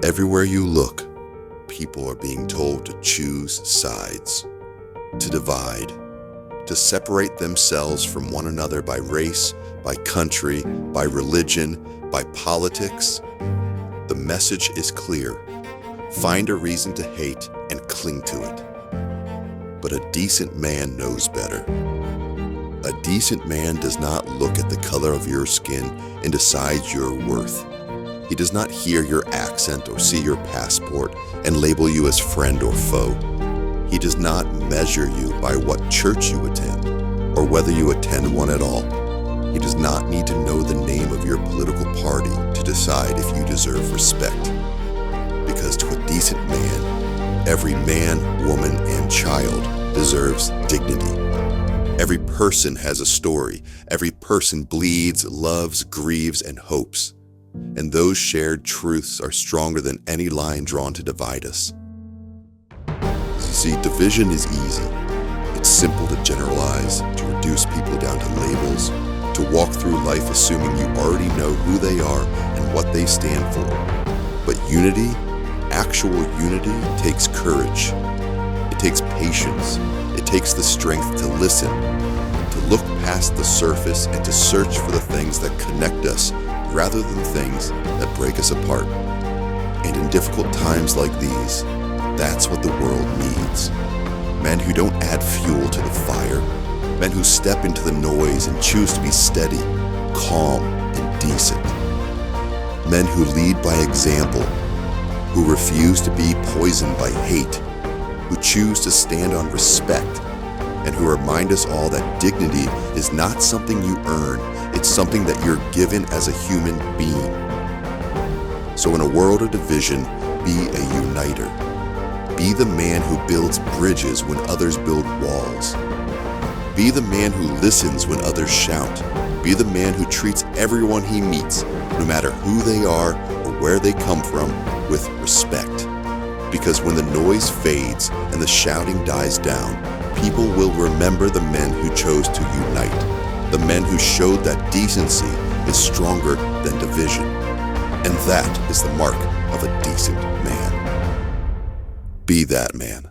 Everywhere you look, people are being told to choose sides, to divide, to separate themselves from one another by race, by country, by religion, by politics. The message is clear. Find a reason to hate and cling to it. But a decent man knows better. A decent man does not look at the color of your skin and decide your worth. He does not hear your accent or see your passport and label you as friend or foe. He does not measure you by what church you attend or whether you attend one at all. He does not need to know the name of your political party to decide if you deserve respect. Because to a decent man, every man, woman, and child deserves dignity. Every person has a story. Every person bleeds, loves, grieves, and hopes. And those shared truths are stronger than any line drawn to divide us. You see, division is easy. It's simple to generalize, to reduce people down to labels, to walk through life assuming you already know who they are and what they stand for. But unity, actual unity, takes courage. It takes patience. It takes the strength to listen, to look past the surface and to search for the things that connect us rather than things that break us apart. And in difficult times like these, that's what the world needs. Men who don't add fuel to the fire, men who step into the noise and choose to be steady, calm, and decent. Men who lead by example, who refuse to be poisoned by hate, who choose to stand on respect, and who remind us all that dignity is not something you earn, it's something that you're given as a human being. So in a world of division, be a uniter. Be the man who builds bridges when others build walls. Be the man who listens when others shout. Be the man who treats everyone he meets, no matter who they are or where they come from, with respect. Because when the noise fades and the shouting dies down, people will remember the men who chose to unite, the men who showed that decency is stronger than division. And that is the mark of a decent man. Be that man.